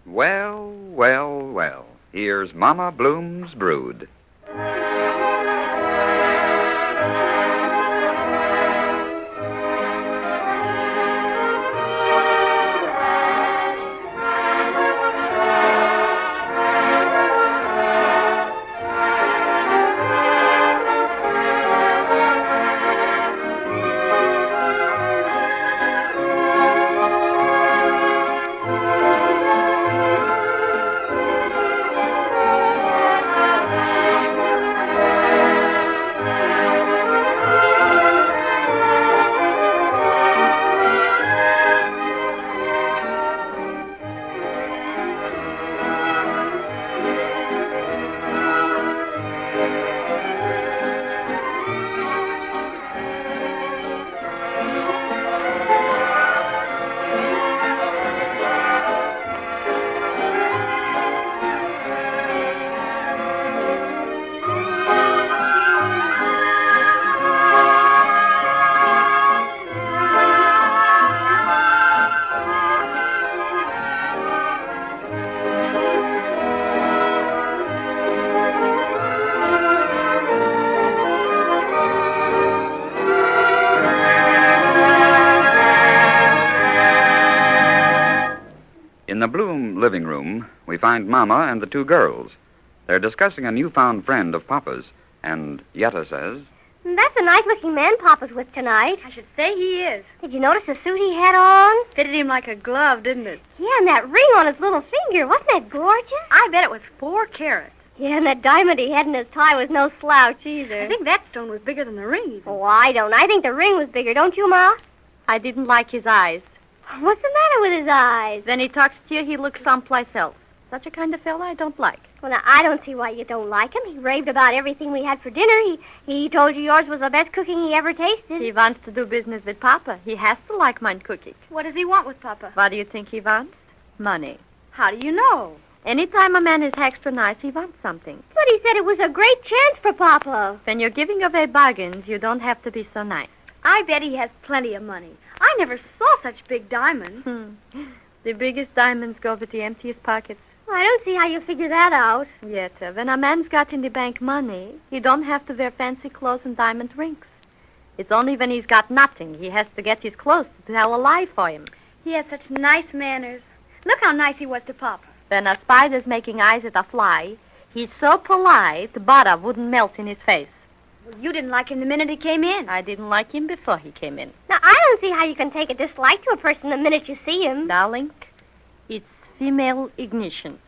Well, well, well. Here's Mama Bloom's brood. In the Bloom living room, we find Mama and the two girls. They're discussing a newfound friend of Papa's, and Yetta says, That's a nice-looking man Papa's with tonight. I should say he is. Did you notice the suit he had on? Fitted him like a glove, didn't it? Yeah, and that ring on his little finger. Wasn't that gorgeous? I bet it was 4 carats. Yeah, and that diamond he had in his tie was no slouch either. I think that stone was bigger than the ring, even. Oh, I don't. I think the ring was bigger, don't you, Ma? I didn't like his eyes. What's the matter with his eyes? When he talks to you, he looks someplace else. Such a kind of fellow I don't like. Well, now, I don't see why you don't like him. He raved about everything we had for dinner. He told you yours was the best cooking he ever tasted. He wants to do business with Papa. He has to like mine cooking. What does he want with Papa? What do you think he wants? Money. How do you know? Anytime a man is extra nice, he wants something. But he said it was a great chance for Papa. When you're giving away bargains, you don't have to be so nice. I bet he has plenty of money. I never saw such big diamonds. The biggest diamonds go with the emptiest pockets. I don't see how you figure that out. Yet, when a man's got in the bank money, he don't have to wear fancy clothes and diamond rings. It's only when he's got nothing he has to get his clothes to tell a lie for him. He has such nice manners. Look how nice he was to Papa. When a spider's making eyes at a fly, he's so polite, butter wouldn't melt in his face. Well, you didn't like him the minute he came in. I didn't like him before he came in. Now, I don't see how you can take a dislike to a person the minute you see him. Darling, it's female ignition.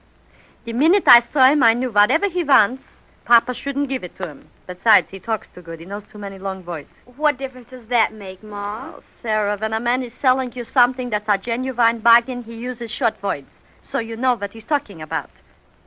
The minute I saw him, I knew whatever he wants, Papa shouldn't give it to him. Besides, he talks too good. He knows too many long words. What difference does that make, Ma? Oh, Sarah, when a man is selling you something that's a genuine bargain, he uses short words, so you know what he's talking about.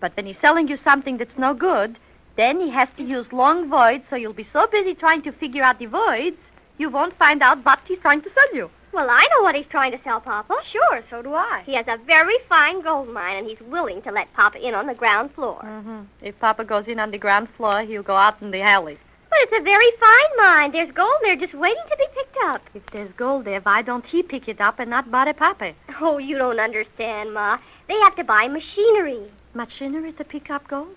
But when he's selling you something that's no good, then he has to use long words, so you'll be so busy trying to figure out the words, you won't find out what he's trying to sell you. Well, I know what he's trying to sell, Papa. Sure, so do I. He has a very fine gold mine, and he's willing to let Papa in on the ground floor. Mm-hmm. If Papa goes in on the ground floor, he'll go out in the alley. But it's a very fine mine. There's gold there just waiting to be picked up. If there's gold there, why don't he pick it up and not bother Papa? Oh, you don't understand, Ma. They have to buy machinery. Machinery to pick up gold?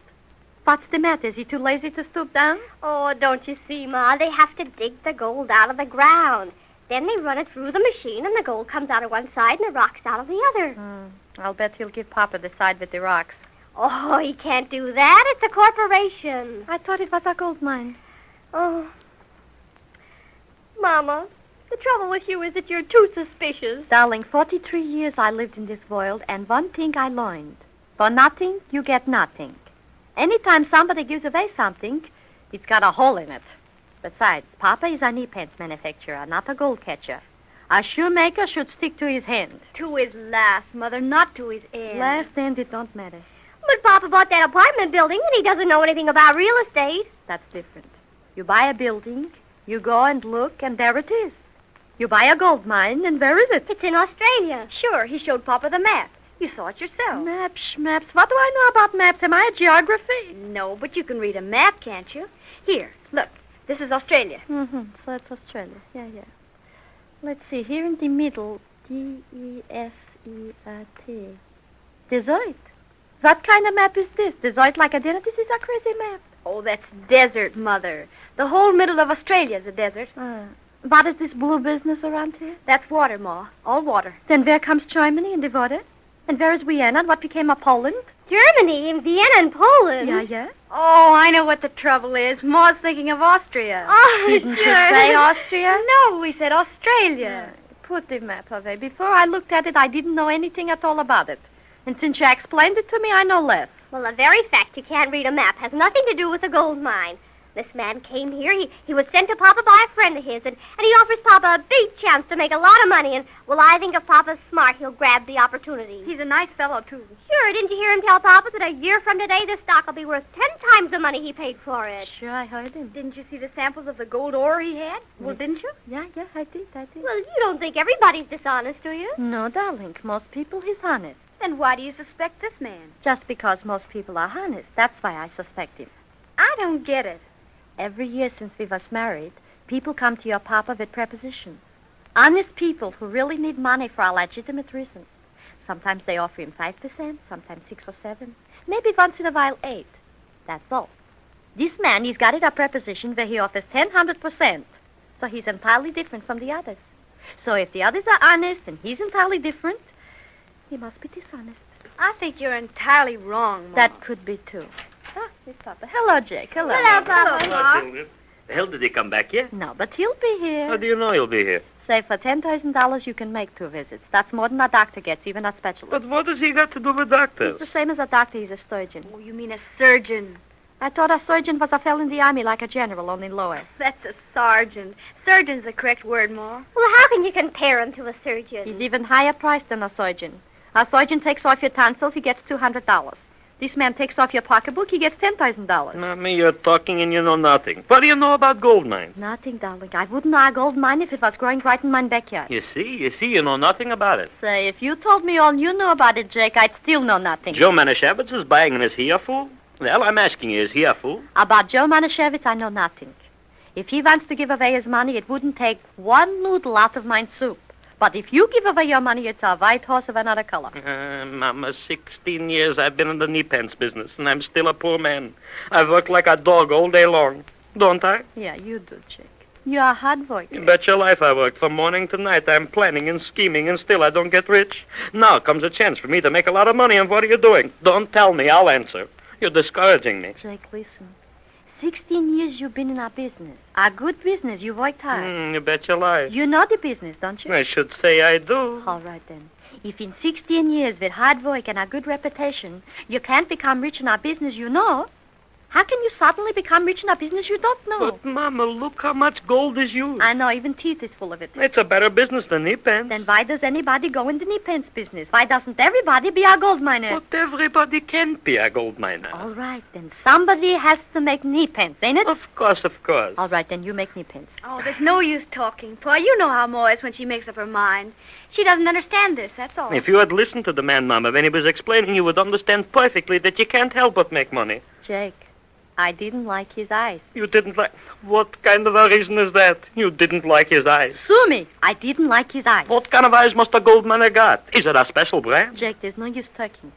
What's the matter? Is he too lazy to stoop down? Oh, don't you see, Ma? They have to dig the gold out of the ground. Then they run it through the machine, and the gold comes out of one side and the rocks out of the other. I'll bet he'll give Papa the side with the rocks. Oh, he can't do that. It's a corporation. I thought it was a gold mine. Oh. Mama, the trouble with you is that you're too suspicious. Darling, 43 years I lived in this world, and one thing I learned. For nothing, you get nothing. Anytime somebody gives away something, it's got a hole in it. Besides, Papa is a knee pants manufacturer, not a gold catcher. A shoemaker should stick to his hand. To his last, Mother, not to his end. Last end, it don't matter. But Papa bought that apartment building, and he doesn't know anything about real estate. That's different. You buy a building, you go and look, and there it is. You buy a gold mine, and where is it? It's in Australia. Sure, he showed Papa the map. You saw it yourself. Maps. What do I know about maps? Am I a geography? No, but you can read a map, can't you? Here, look. This is Australia. Mm-hmm. So it's Australia. Yeah. Let's see. Here in the middle, Desert. Desert. What kind of map is this? Desert like a dinner? This is a crazy map. Oh, that's desert, Mother. The whole middle of Australia is a desert. What is this blue business around here? That's water, Ma. All water. Then where comes Germany and the water? And where is Vienna and what became of Poland? Germany and Vienna and Poland. Yeah. Oh, I know what the trouble is. Ma's thinking of Austria. Oh, Didn't sure. you say Austria? No, we said Australia. Put the map away. Before I looked at it, I didn't know anything at all about it. And since you explained it to me, I know less. Well, the very fact you can't read a map has nothing to do with the gold mine. This man came here. He was sent to Papa by a friend of his, and he offers Papa a big chance to make a lot of money. And, well, I think if Papa's smart, he'll grab the opportunity. He's a nice fellow, too. Sure, didn't you hear him tell Papa that a year from today, this stock will be worth 10 times the money he paid for it? Sure, I heard him. Didn't you see the samples of the gold ore he had? Well, didn't you? Yeah, I did. Well, you don't think everybody's dishonest, do you? No, darling. Most people is honest. Then why do you suspect this man? Just because most people are honest. That's why I suspect him. I don't get it. Every year since we was married, people come to your Papa with prepositions. Honest people who really need money for a legitimate reason. Sometimes they offer him 5%, sometimes 6 or 7. Maybe once in a while 8. That's all. This man, he's got it a preposition where he offers 100%. So he's entirely different from the others. So if the others are honest and he's entirely different, he must be dishonest. I think you're entirely wrong, Ma. That could be too. Ah, here's Papa. Hello, Jake. Hello. Hello, Papa. Ma. Children. The hell did he come back yet? No, but he'll be here. How do you know he'll be here? Say, for $10,000, you can make 2 visits. That's more than a doctor gets, even a specialist. But what has he got to do with He's doctors? the same as a doctor. He's a surgeon. Oh, you mean a surgeon. I thought a surgeon was a fellow in the army like a general, only lower. That's a sergeant. Surgeon's the correct word, Ma. Well, how can you compare him to a surgeon? He's even higher priced than a surgeon. A surgeon takes off your tonsils, he gets $200. This man takes off your pocketbook, he gets $10,000. Mommy, you're talking and you know nothing. What do you know about gold mines? Nothing, darling. I wouldn't know a gold mine if it was growing right in my backyard. You see, you know nothing about it. Say, if you told me all you know about it, Jake, I'd still know nothing. Joe Manischewitz is buying, and is he a fool? Well, I'm asking you, is he a fool? About Joe Manischewitz, I know nothing. If he wants to give away his money, it wouldn't take one noodle out of my soup. But if you give away your money, it's a white horse of another color. Mama, 16 years I've been in the knee pants business, and I'm still a poor man. I've worked like a dog all day long. Don't I? Yeah, you do, Jake. You're a hard worker. You bet your life I worked from morning to night. I'm planning and scheming, and still I don't get rich. Now comes a chance for me to make a lot of money, and what are you doing? Don't tell me, I'll answer. You're discouraging me. Jake, listen. 16 years you've been in our business. A good business. You worked hard. You bet your life. You know the business, don't you? I should say I do. All right, then. If in 16 years with hard work and a good reputation, you can't become rich in our business you know, how can you suddenly become rich in a business you don't know? But, Mama, look how much gold is used. I know, even teeth is full of it. It's a better business than knee pants. Then why does anybody go in the knee pants business? Why doesn't everybody be a gold miner? But everybody can't be a gold miner. All right, then somebody has to make knee pants, ain't it? Of course. All right, then you make knee pants. Oh, there's no use talking. Pa, you know how Ma is when she makes up her mind. She doesn't understand this, that's all. If you had listened to the man, Mama, when he was explaining, you would understand perfectly that you can't help but make money. Jake, I didn't like his eyes. You didn't like... What kind of a reason is that? You didn't like his eyes. Sue me. I didn't like his eyes. What kind of eyes must a gold miner got? Is it a special brand? Jake, there's no use talking.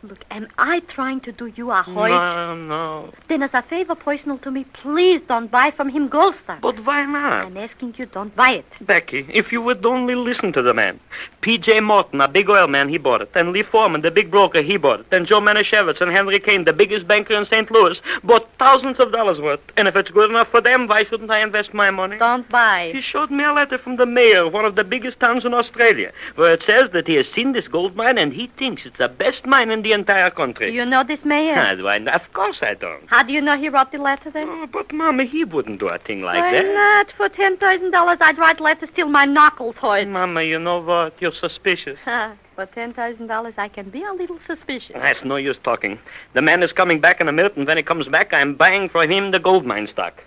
Look, am I trying to do you a hoit? No. Then as a favor personal to me, please don't buy from him gold stuff. But why not? I'm asking you, don't buy it. Becky, if you would only listen to the man. P.J. Morton, a big oil man, he bought it. And Lee Foreman, the big broker, he bought it. And Joe Manischewitz and Henry Kane, the biggest banker in St. Louis, bought thousands of dollars worth. And if it's good enough for them, why shouldn't I invest my money? Don't buy. He showed me a letter from the mayor of one of the biggest towns in Australia, where it says that he has seen this gold mine and he thinks it's the best mine in the entire country. Do you know this mayor? How do I know? Of course I don't. How do you know he wrote the letter then? Oh, but, Mama, he wouldn't do a thing like Why that. not? For $10,000, I'd write letters till my knuckles hurt. Mama, you know what? You're suspicious. For $10,000, I can be a little suspicious. That's no use talking. The man is coming back in a minute, and when he comes back, I'm buying from him the gold mine stock.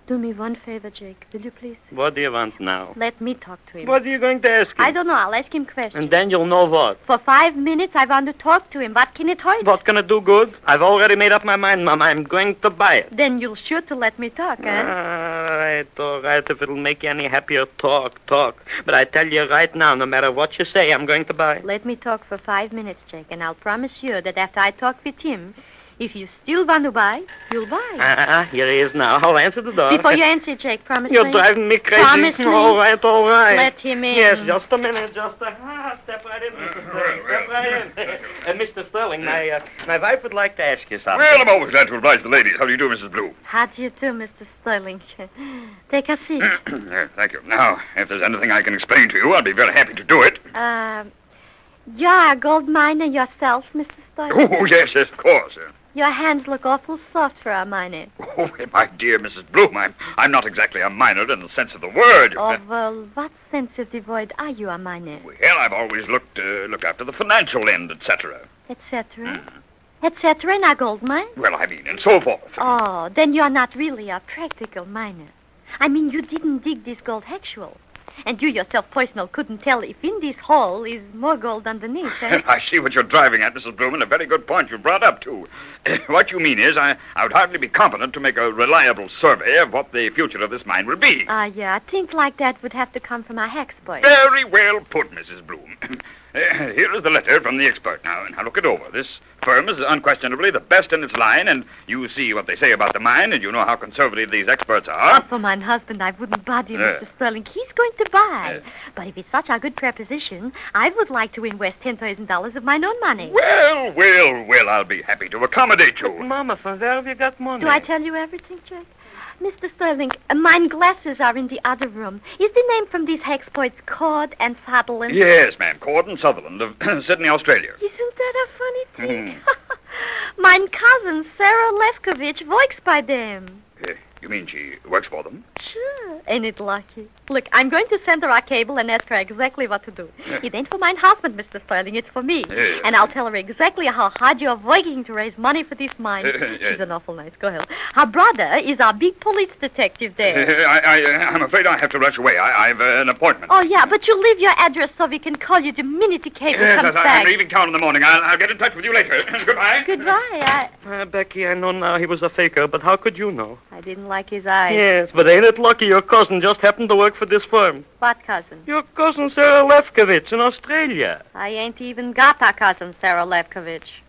Do me one favor, Jake, will you please? What do you want now? Let me talk to him. What are you going to ask him? I don't know. I'll ask him questions. And then you'll know what. For 5 minutes, I want to talk to him. What can it hurt? What can I do good? I've already made up my mind, Mama. I'm going to buy it. Then you'll sure to let me talk, eh? All right. If it'll make you any happier, talk. But I tell you right now, no matter what you say, I'm going to buy it. Let me talk for 5 minutes, Jake, and I'll promise you that after I talk with him, if you still want to buy, you'll buy. Here he is now. I'll answer the door. Before you answer, Jake, promise You're me. driving me crazy. Promise me. All right. Let him in. Yes, just a minute. Step right in, Mr. Sterling. Step right in. Mr. Sterling, my wife would like to ask you something. Well, I'm always glad to oblige the ladies. How do you do, Mrs. Blue? How do you do, Mr. Sterling? Take a seat. Thank you. Now, if there's anything I can explain to you, I'll be very happy to do it. You're a gold miner yourself, Mr. Sterling? Oh, yes, of course. Your hands look awful soft for a miner. Oh, my dear Mrs. Bloom, I'm not exactly a miner in the sense of the word. Oh, well, what sense of the word are you a miner? Well, I've always looked after the financial end, etc. Etc.? Etc. in a gold mine? Well, I mean, and so forth. Oh, then you're not really a practical miner. I mean, you didn't dig this gold actual. And you yourself, personal, couldn't tell if in this hole is more gold underneath, eh? I see what you're driving at, Mrs. Bloom, and a very good point you brought up, too. What you mean is I would hardly be competent to make a reliable survey of what the future of this mine will be. Yeah, I think like that would have to come from a expert. Very well put, Mrs. Bloom. Here is the letter from the expert now look it over. This firm is unquestionably the best in its line, and you see what they say about the mine, and you know how conservative these experts are. For my husband, I wouldn't bother you, Mr. Sterling. He's going to buy. But if it's such a good proposition, I would like to invest $10,000 of my own money. Well, I'll be happy to accommodate you. Mama, from where have you got money? Do I tell you everything, Jack? Mr. Sterling, mine glasses are in the other room. Is the name from these experts Cord and Sutherland? Yes, ma'am. Cord and Sutherland of Sydney, Australia. Isn't that a funny thing? Mine cousin, Sarah Lefkovich, works by them. You mean she works for them? Sure. Ain't it lucky? Look, I'm going to send her a cable and ask her exactly what to do. It ain't for mine husband, Mr. Sterling. It's for me. And I'll tell her exactly how hard you're working to raise money for this mine. She's an awful nice girl. Her brother is our big police detective there. I'm afraid I have to rush away. I've an appointment. Oh, yeah, but you leave your address so we can call you the minute the cable comes back. I'm leaving town in the morning. I'll get in touch with you later. Goodbye. Goodbye. Becky, I know now he was a faker, but how could you know? I didn't like his eyes. Yes, but ain't it lucky your cousin just happened to work for this firm? What cousin? Your cousin Sarah Lefkovich in Australia. I ain't even got a cousin, Sarah Lefkovich.